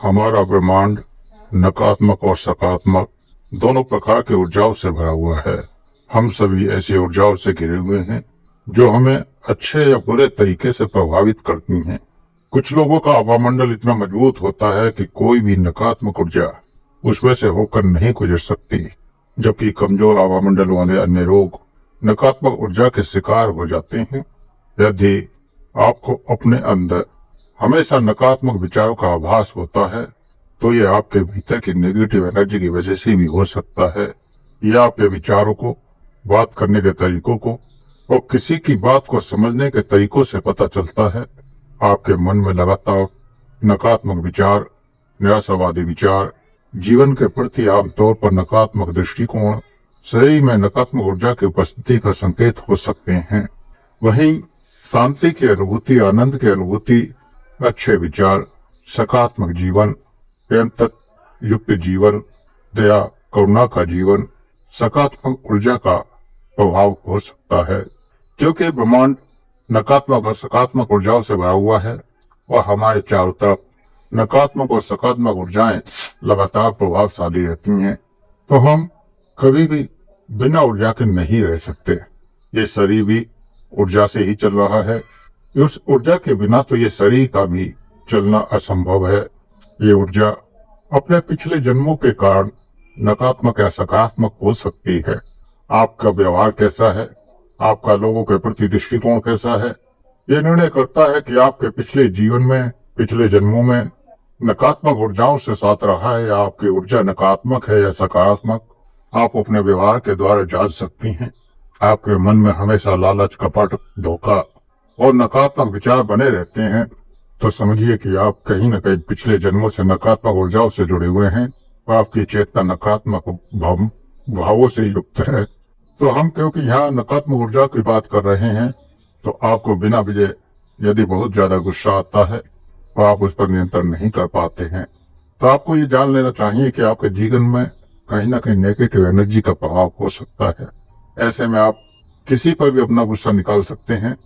हमारा ब्रह्मांड नकारात्मक और सकारात्मक दोनों प्रकार के ऊर्जाओं से भरा हुआ है। हम सभी ऐसी ऊर्जाओं से घिरे हुए हैं जो हमें अच्छे या बुरे तरीके से प्रभावित करती हैं। कुछ लोगों का आवामंडल इतना मजबूत होता है कि कोई भी नकारात्मक ऊर्जा उसमें से होकर नहीं गुजर सकती, जबकि कमजोर आवामंडल वाले अन्य लोग नकारात्मक ऊर्जा के शिकार हो जाते हैं। यदि आपको अपने अंदर हमेशा नकारात्मक विचारों का आभास होता है तो ये आपके भीतर की नेगेटिव एनर्जी की वजह से भी हो सकता है। यह आपके विचारों को, बात करने के तरीकों को और किसी की बात को समझने के तरीकों से पता चलता है। आपके मन में लगातार नकारात्मक विचार, निराशावादी विचार, जीवन के प्रति आमतौर पर नकारात्मक दृष्टिकोण शरीर में नकारात्मक ऊर्जा की उपस्थिति का संकेत हो सकते हैं। वहीं शांति की अनुभूति, आनंद की अनुभूति, अच्छे विचार, सकारात्मक जीवन, प्रेम तत्व युक्त जीवन, दया करुणा का जीवन सकारात्मक ऊर्जा का प्रभाव हो सकता है। क्योंकि ब्रह्मांड नकारात्मक और सकारात्मक ऊर्जाओं से भरा हुआ है और हमारे चारों तरफ नकारात्मक और सकारात्मक ऊर्जाएं लगातार प्रभावशाली रहती हैं, तो हम कभी भी बिना ऊर्जा के नहीं रह सकते। ये शरीर भी ऊर्जा से ही चल रहा है। उस ऊर्जा के बिना तो ये शरीर का भी चलना असंभव है। ये ऊर्जा अपने पिछले जन्मों के कारण नकारात्मक या सकारात्मक हो सकती है। आपका व्यवहार कैसा है, आपका लोगों के प्रति दृष्टिकोण कैसा है, ये निर्णय करता है कि आपके पिछले जीवन में, पिछले जन्मों में नकारात्मक ऊर्जाओं से साथ रहा है या आपकी ऊर्जा नकारात्मक है या सकारात्मक। आप अपने व्यवहार के द्वारा जान सकती हैं। आपके मन में हमेशा लालच, कपट, धोखा और नकारात्मक विचार बने रहते हैं तो समझिए कि आप कहीं न कहीं पिछले जन्मों से नकारात्मक ऊर्जाओं से जुड़े हुए हैं और आपकी चेतना नकारात्मक भावों से युक्त है। तो हम क्योंकि यहाँ नकारात्मक ऊर्जा की बात कर रहे हैं तो आपको बिना वजह यदि बहुत ज्यादा गुस्सा आता है और आप उस पर नियंत्रण नहीं कर पाते हैं तो आपको ये जान लेना चाहिए कि आपके जीवन में कहीं ना कहीं नेगेटिव एनर्जी का प्रभाव हो सकता है। ऐसे में आप किसी पर भी अपना गुस्सा निकाल सकते हैं।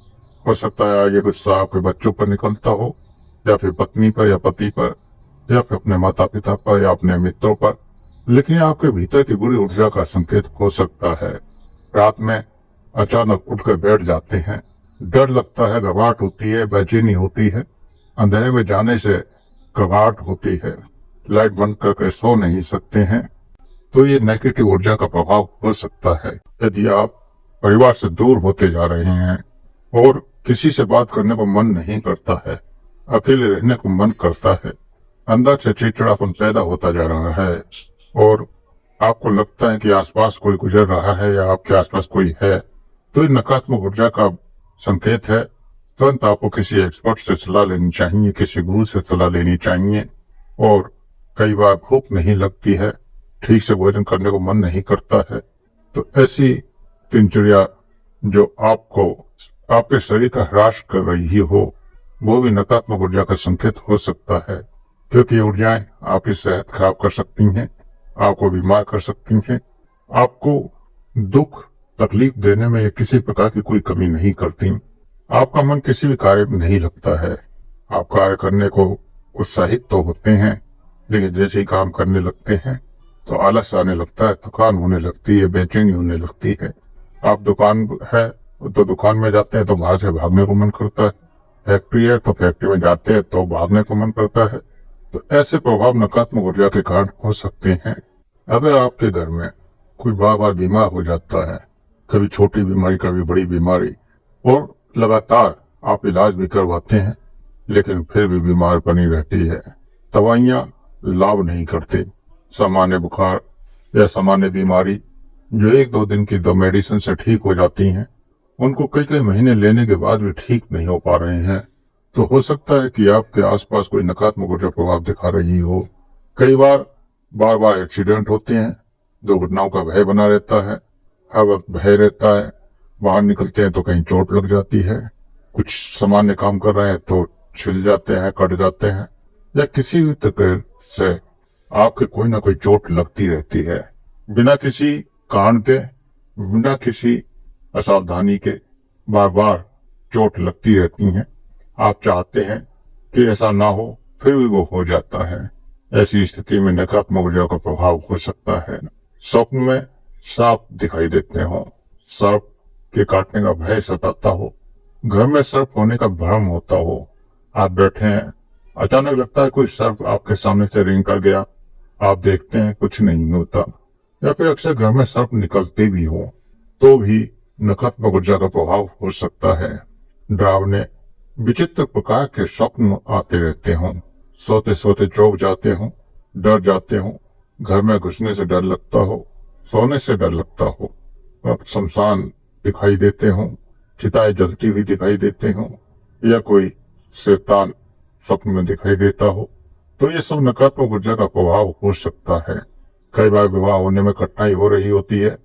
हो सकता है ये गुस्सा आपके बच्चों पर निकलता हो, या फिर पत्नी पर या पति पर, या फिर अपने माता पिता पर या अपने मित्रों पर, लेकिन आपके भीतर की बुरी ऊर्जा का संकेत हो सकता है। रात में अचानक उठकर बैठ जाते हैं, डर लगता है, घबराहट होती है, बेचैनी होती है, अंधेरे में जाने से घबराहट होती है, लाइट बंद करके सो नहीं सकते हैं, तो ये नेगेटिव ऊर्जा का प्रभाव हो सकता है। यदि आप परिवार से दूर होते जा रहे हैं और किसी से बात करने को मन नहीं करता है, अकेले रहने को मन करता है, अंदर से चिड़चिड़ापन पैदा होता जा रहा है और आपको लगता है कि आसपास कोई गुजर रहा है या आपके आसपास कोई है, तो ये नकारात्मक ऊर्जा का संकेत है। तुरंत आपको किसी एक्सपर्ट से सलाह लेनी चाहिए, किसी गुरु से सलाह लेनी चाहिए। और कई बार भूख नहीं लगती है, ठीक से भोजन करने को मन नहीं करता है, तो ऐसी दिनचर्या जो आपको आपके शरीर का ह्रास कर रही हो, वो भी नकारात्मक ऊर्जा का संकेत हो सकता है। क्योंकि ऊर्जाएं आपकी सेहत खराब कर सकती हैं, आपको बीमार कर सकती हैं, आपको दुख तकलीफ देने में किसी प्रकार की कोई कमी नहीं करती। आपका मन किसी भी कार्य में नहीं लगता है। आप कार्य करने को उत्साहित तो होते हैं, लेकिन जैसे ही काम करने लगते हैं तो आलस आने लगता है, थकान होने लगती है, बेचैनी होने लगती है। आप दुकान है तो दुकान में जाते हैं तो बाहर से भागने को मन करता है, फैक्ट्री है तो फैक्ट्री में जाते हैं तो भागने को मन करता है। तो ऐसे प्रभाव नकारात्मक ऊर्जा के कारण हो सकते हैं। अगर आपके घर में कोई बार बार बीमार हो जाता है, कभी छोटी बीमारी कभी बड़ी बीमारी, और लगातार आप इलाज भी करवाते हैं लेकिन फिर भी बीमार बनी रहती है, दवाइयां लाभ नहीं करती, सामान्य बुखार या सामान्य बीमारी जो 1-2 दिन की दो मेडिसिन से ठीक हो जाती हैं, उनको कई कई महीने लेने के बाद भी ठीक नहीं हो पा रहे हैं, तो हो सकता है कि आपके आसपास कोई नकारात्मक ऊर्जा प्रभाव दिखा रही हो। कई बार बार बार एक्सीडेंट होते हैं, दुर्घटनाओं का भय बना रहता है, हर वक्त भय रहता है, बाहर निकलते हैं तो कहीं चोट लग जाती है, कुछ सामान्य काम कर रहे हैं तो छिल जाते हैं, कट जाते हैं, या किसी भी तरह से आपके कोई ना कोई चोट लगती रहती है। बिना किसी कारण के, बिना किसी असावधानी के बार बार चोट लगती रहती है। आप चाहते हैं कि ऐसा ना हो, फिर भी वो हो जाता है। ऐसी स्थिति में नकारात्मक ऊर्जा का प्रभाव हो सकता है। स्वप्न में सांप दिखाई देते हो, सर्प के काटने का भय सताता हो, घर में सर्प होने का भ्रम होता हो, आप बैठे हैं, अचानक लगता है कोई सर्प आपके सामने से रेंग कर गया, आप देखते हैं कुछ नहीं होता, या फिर अक्सर घर में सर्प निकलते भी हो, तो भी नकारात्मक ऊर्जा का प्रभाव हो सकता है। डरावने विचित्र प्रकार के स्वप्न आते रहते हो, सोते सोते चौंक जाते हो, डर जाते हो, घर में घुसने से डर लगता हो, सोने से डर लगता हो, और शमशान दिखाई देते हो, चिताएं जलती हुई दिखाई देते हो, या कोई शैतान स्वप्न में दिखाई देता हो, तो ये सब नकारात्मक ऊर्जा का प्रभाव हो सकता है। कई बार विवाह होने में कठिनाई हो रही होती है,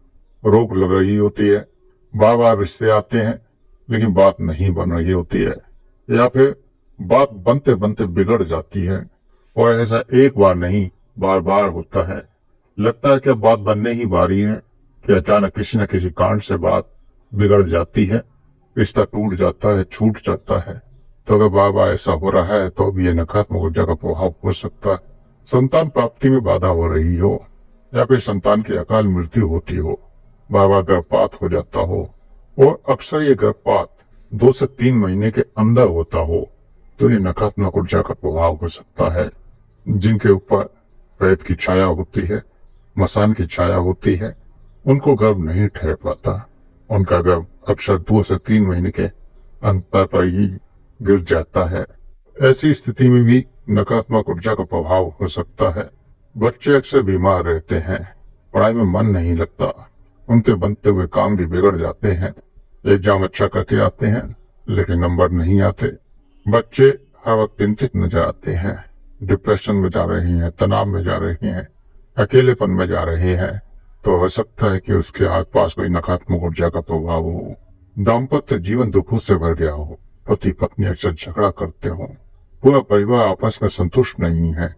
रोक लग रही होती है, बार बार रिश्ते आते हैं लेकिन बात नहीं बन रही होती है, या फिर बात बनते बनते बिगड़ जाती है, और ऐसा एक बार नहीं बार बार होता है। लगता है कि बात बनने ही बारी है कि अचानक किसी न किसी कारण से बात बिगड़ जाती है, रिश्ता टूट जाता है, छूट जाता है। तो अगर बार बार ऐसा हो रहा है तो भी ये नकारात्मक ऊर्जा का प्रभाव हो सकता है। संतान प्राप्ति में बाधा हो रही हो, या फिर संतान की अकाल मृत्यु होती हो, बार बार गर्भपात हो जाता हो, और अक्सर ये गर्भपात 2 से 3 महीने के अंदर होता हो, तो ये नकारात्मक ऊर्जा का प्रभाव हो सकता है। जिनके ऊपर प्रेत की छाया होती है, मसान की छाया होती है, उनको गर्भ नहीं ठहर पाता, उनका गर्भ अक्सर 2 से 3 महीने के अंतर पर ही गिर जाता है। ऐसी स्थिति में भी नकारात्मक ऊर्जा का प्रभाव हो सकता है। बच्चे अक्सर बीमार रहते हैं, पढ़ाई में मन नहीं लगता, उनके बनते हुए काम भी बिगड़ जाते हैं, एग्जाम अच्छा करके आते हैं लेकिन नंबर नहीं आते, बच्चे हर वक्त चिंतित नजर आते हैं, डिप्रेशन में जा रहे हैं, तनाव में जा रहे हैं, अकेलेपन में जा रहे हैं, तो हो सकता है कि उसके आसपास कोई नकारात्मक ऊर्जा का प्रभाव हो। दाम्पत्य जीवन दुखों से भर गया हो, पति पत्नी अक्सर झगड़ा करते हो, पूरा परिवार आपस में संतुष्ट नहीं है,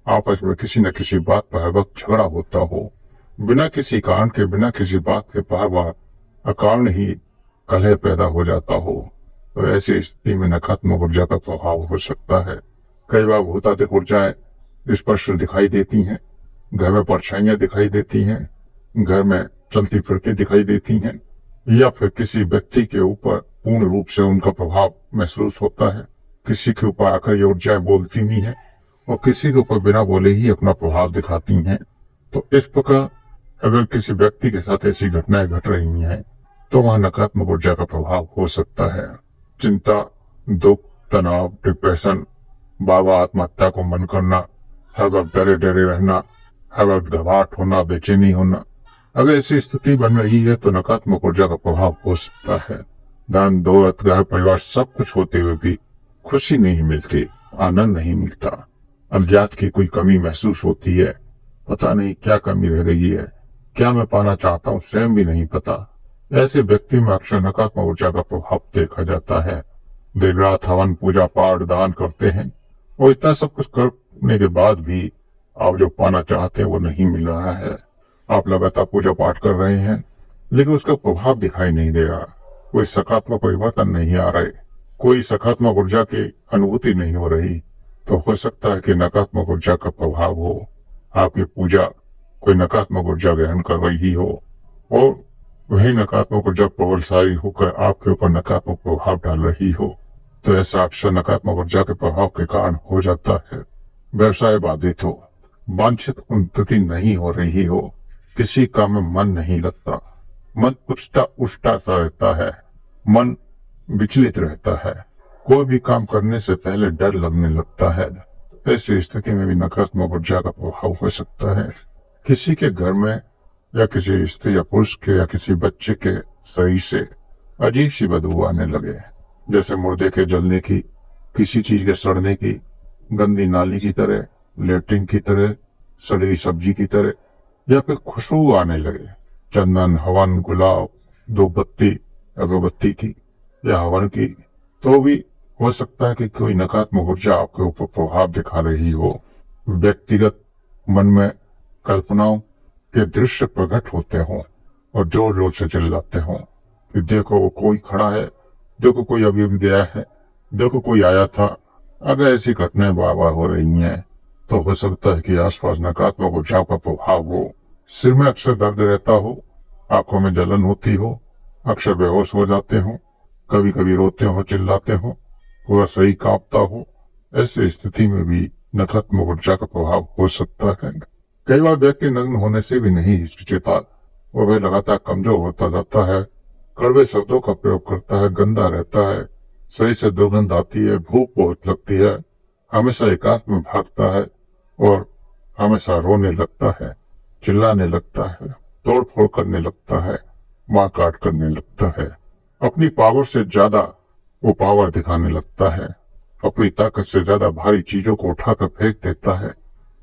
आपस में किसी न किसी बात पर हर वक्त झगड़ा होता हो, बिना किसी कारण के, बिना किसी बात के बार बार अकारण ही कलह पैदा हो जाता हो, तो ऐसी स्थिति में नकारात्मक ऊर्जा का प्रभाव हो सकता है। कई बार भूतात्मिक ऊर्जाएं स्पष्ट दिखाई देती हैं, घर में परछाइयां दिखाई देती हैं, घर में चलती फिरती दिखाई देती हैं, या फिर किसी व्यक्ति के ऊपर पूर्ण रूप से उनका प्रभाव महसूस होता है। किसी के ऊपर आकर ये ऊर्जाएं बोलती भी हैं और किसी के ऊपर बिना बोले ही अपना प्रभाव दिखाती हैं। तो इस प्रकार अगर किसी व्यक्ति के साथ ऐसी घटनाएं घट रही हैं तो वहां नकारात्मक ऊर्जा का प्रभाव हो सकता है। चिंता, दुख, तनाव, डिप्रेशन, बार बार आत्महत्या को मन करना, हर वक्त डरे डरे रहना, हर वक्त घबराहट होना, बेचैनी होना, अगर ऐसी स्थिति बन रही है तो नकारात्मक ऊर्जा का प्रभाव हो सकता है। धन दौलत घर परिवार सब कुछ होते हुए भी खुशी नहीं मिलती, आनंद नहीं मिलता, अज्ञात की कोई कमी महसूस होती है, पता नहीं क्या कमी रह गई है, क्या मैं पाना चाहता हूँ स्वयं भी नहीं पता। ऐसे व्यक्ति में अक्सर नकारात्मक ऊर्जा का प्रभाव देखा जाता है। दिन रात हवन पूजा पाठ दान करते हैं और इतना सब कुछ करने के बाद भी आप जो पाना चाहते हैं वो नहीं मिल रहा है। आप लगातार पूजा पाठ कर रहे हैं लेकिन उसका प्रभाव दिखाई नहीं दे रहा, कोई सकारात्मक परिवर्तन नहीं आ रहे, कोई सकारात्मक ऊर्जा की अनुभूति नहीं हो रही, तो हो सकता है कि नकारात्मक ऊर्जा का प्रभाव हो। आपकी पूजा कोई नकारात्मक ऊर्जा ग्रहण कर रही हो और वही नकारात्मक ऊर्जा प्रबलशाली होकर आपके ऊपर नकारात्मक प्रभाव डाल रही हो, तो ऐसा अक्सर नकारात्मक ऊर्जा के प्रभाव के कारण हो जाता है। व्यवसाय बाधित हो, वांछित उन्नति नहीं हो रही हो, किसी काम में मन नहीं लगता, मन उछता उछता सा रहता है, मन विचलित रहता है, कोई भी काम करने से पहले डर लगने लगता है, ऐसी स्थिति में भी नकारात्मक ऊर्जा का प्रभाव हो सकता है। किसी के घर में या किसी स्त्री या पुरुष के या किसी बच्चे के शरीर से अजीब सी बदबू आने लगे, जैसे मुर्दे के जलने की, किसी चीज के सड़ने की, गंदी नाली की तरह, लेट्रिन की तरह, सड़ी सब्जी की तरह, या फिर खुशबू आने लगे, चंदन, हवन, गुलाब, धूपबत्ती, अगरबत्ती की या हवन की, तो भी हो सकता है कि कोई नकारात्मक ऊर्जा आपके ऊपर प्रभाव दिखा रही हो। व्यक्तिगत मन में कल्पनाओं के दृश्य प्रकट होते हों और जोर जोर से चिल्लाते हों कि देखो कोई खड़ा है, देखो कोई अभी भी गया है, देखो कोई आया था। अगर ऐसी घटनाएं बार बार हो रही हैं तो हो सकता है कि आसपास नकारात्मक ऊर्जा का प्रभाव हो। सिर में अक्सर दर्द रहता हो, आंखों में जलन होती हो, अक्सर बेहोश हो जाते हो, कभी कभी रोते हो, चिल्लाते हो, पूरा शरीर कांपता हो। ऐसी स्थिति में भी नकारात्मक ऊर्जा का प्रभाव हो सकता है। कई बार व्यक्ति नग्न होने से भी नहीं हिचकिचाता और वह लगातार कमजोर होता जाता है, कड़वे शब्दों का प्रयोग करता है, गंदा रहता है, शरीर से दुर्गंध आती है, भूख बहुत लगती है, हमेशा एकांत में भागता है और हमेशा रोने लगता है, चिल्लाने लगता है, तोड़ फोड़ करने लगता है, मार काट करने लगता है, अपनी पावर से ज्यादा वो पावर दिखाने लगता है, अपनी ताकत से ज्यादा भारी चीजों को उठाकर फेंक देता है।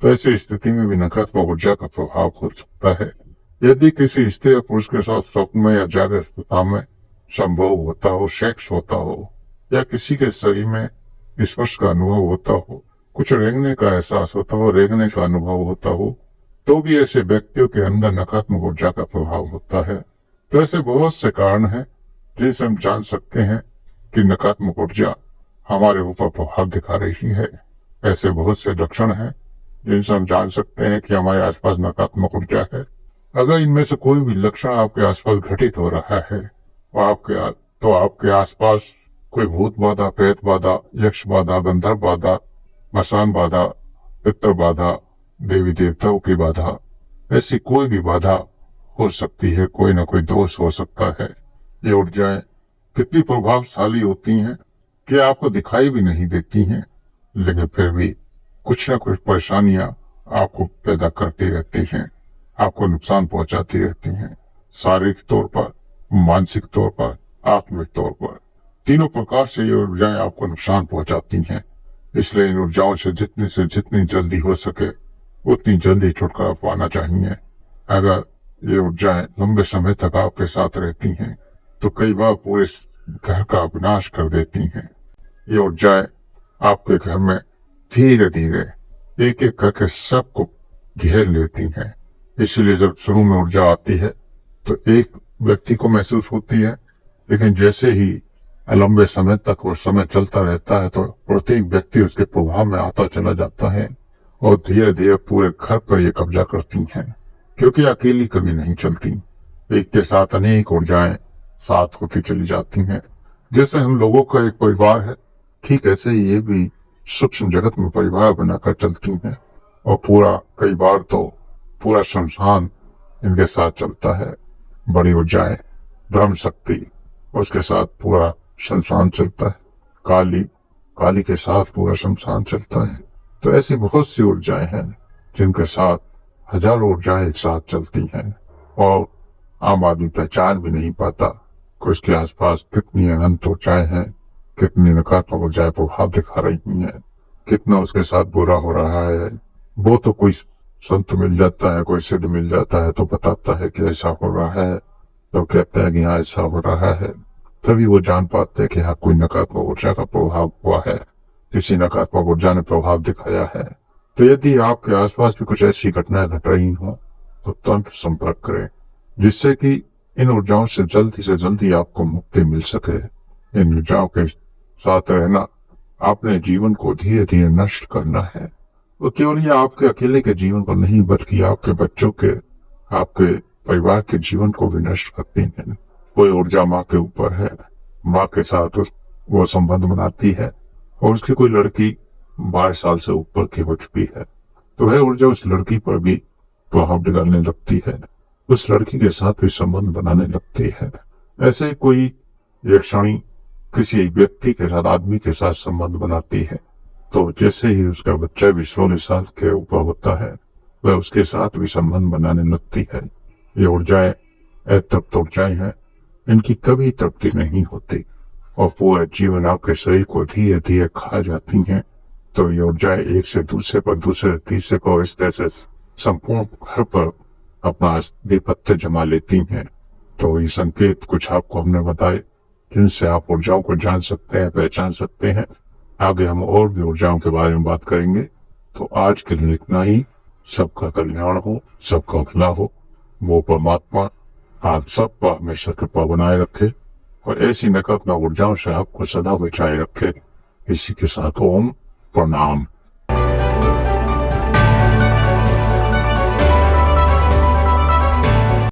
तो ऐसी स्थिति में भी नकारात्मक ऊर्जा का प्रभाव हो सकता है। यदि किसी स्त्री या पुरुष के साथ स्वप्न में या जागृत अवस्था में संभोग होता हो, सेक्स होता हो, या किसी के शरीर में स्पर्श का अनुभव होता हो, कुछ रेंगने का एहसास होता हो, रेंगने का अनुभव होता हो, तो भी ऐसे व्यक्तियों के अंदर नकारात्मक ऊर्जा का प्रभाव होता है। तो ऐसे बहुत से कारण हैं जिनसे हम जान सकते हैं कि नकारात्मक ऊर्जा हमारे ऊपर प्रभाव दिखा रही है। ऐसे बहुत से लक्षण हैं जिनसे हम जान सकते हैं कि हमारे आसपास नकारात्मक ऊर्जा है। अगर इनमें से कोई भी लक्षण आपके आसपास घटित हो रहा है तो आपके आसपास कोई भूत बाधा, प्रेत बाधा, यक्ष बाधा, गंधर्व बाधा, मसान बाधा, पितृ बाधा, देवी देवताओं की बाधा, ऐसी कोई भी बाधा हो सकती है, कोई ना कोई दोष हो सकता है। ये ऊर्जाएं कितनी प्रभावशाली होती हैं कि आपको दिखाई भी नहीं देती हैं, लेकिन फिर भी कुछ ना कुछ परेशानियां आपको पैदा करती रहती हैं, आपको नुकसान पहुंचाती रहती हैं, शारीरिक तौर पर, मानसिक तौर पर, आत्मिक तौर पर। तीनों प्रकार से ये ऊर्जाएं आपको नुकसान पहुंचाती हैं। इसलिए इन ऊर्जाओं से जितनी जल्दी हो सके उतनी जल्दी छुटकारा पाना चाहिए। अगर ये ऊर्जाएं लंबे समय तक आपके साथ रहती हैं तो कई बार पूरे घर का विनाश कर देती हैं। ये ऊर्जाएं आपके घर में धीरे धीरे एक एक करके सबको घेर लेती हैं। इसलिए जब शुरू में ऊर्जा आती है तो एक व्यक्ति को महसूस होती है, लेकिन जैसे ही लंबे समय तक वो समय चलता रहता है तो प्रत्येक व्यक्ति उसके प्रभाव में आता चला जाता है और धीरे धीरे पूरे घर पर ये कब्जा करती हैं, क्योंकि अकेली कभी नहीं चलती। एक के साथ अनेक ऊर्जाएं साथ होती चली जाती हैं। जैसे हम लोगों का एक परिवार है, ठीक ऐसे ही ये भी सूक्ष्म जगत में परिवार बनाकर चलती हैं और कई बार तो पूरा संसार इनके साथ चलता है। बड़ी ऊर्जाएं, ब्रह्म शक्ति, उसके साथ पूरा संसार चलता है। काली के साथ पूरा संसार चलता है। तो ऐसी बहुत सी ऊर्जाएं हैं जिनके साथ हजारों ऊर्जाएं एक साथ चलती हैं और आम आदमी पहचान भी नहीं पाता कि उसके आसपास कितनी अनंत ऊर्जाएं हैं, कितनी नकारात्मक ऊर्जाएं प्रभाव दिखा रही हैं, कितना उसके साथ बुरा हो रहा है। वो तो कोई संत मिल जाता है, कोई सिद्ध मिल जाता है तो बताता है कि ऐसा हो रहा है, तो कहता है कि हाँ ऐसा हो रहा है, तभी वो जान पाते हैं कि हाँ कोई नकारात्मक ऊर्जा का प्रभाव हुआ है, किसी नकारात्मक ऊर्जा ने प्रभाव दिखाया है। तो यदि आपके आसपास भी कुछ ऐसी घटनाएं घट रही हो तो तुरंत संपर्क करें, जिससे कि इन ऊर्जाओं से जल्दी आपको मुक्ति मिल सके। इन ऊर्जाओं के साथ रहना, आपने जीवन को धीरे धीरे नष्ट करना है। वो केवल ये आपके अकेले के जीवन को नहीं बल्कि आपके बच्चों के, आपके परिवार के जीवन को भी नष्ट करती है। कोई ऊर्जा माँ के ऊपर है, माँ के साथ वो संबंध बनाती है और उसकी कोई लड़की 22 साल से ऊपर की हो चुकी है तो वह ऊर्जा उस लड़की पर भी प्रभाव डालने लगती है, उस लड़की के साथ भी संबंध बनाने लगती है। ऐसे कोई यक्षणी किसी व्यक्ति के साथ, आदमी के साथ संबंध बनाती है तो जैसे ही उसका बच्चा भी 16 साल के ऊपर होता है वह उसके साथ भी संबंध बनाने लगती है। ये ऊर्जाएं अतृप्त ऊर्जाएं हैं, इनकी कभी तृप्ति नहीं होती और पूरा जीवन आपके शरीर को धीरे धीरे खा जाती हैं। तो ये ऊर्जाएं एक से दूसरे पर, दूसरे तीसरे पर, इस तरह से संपूर्ण घर पर अपना आधिपत्य जमा लेती हैं। तो ये संकेत कुछ आपको हमने बताए जिनसे आप ऊर्जाओं को जान सकते हैं, पहचान सकते हैं। आगे हम और भी ऊर्जाओं के बारे में बात करेंगे। तो आज के लिए इतना ही। सबका कल्याण हो, सबका भला हो। वो परमात्मा आप सब पर हमेशा कृपा बनाए रखे और ऐसी नकारात्मक ऊर्जाओं से आपको सदा बचाए रखे। इसी के साथ ओम प्रणाम।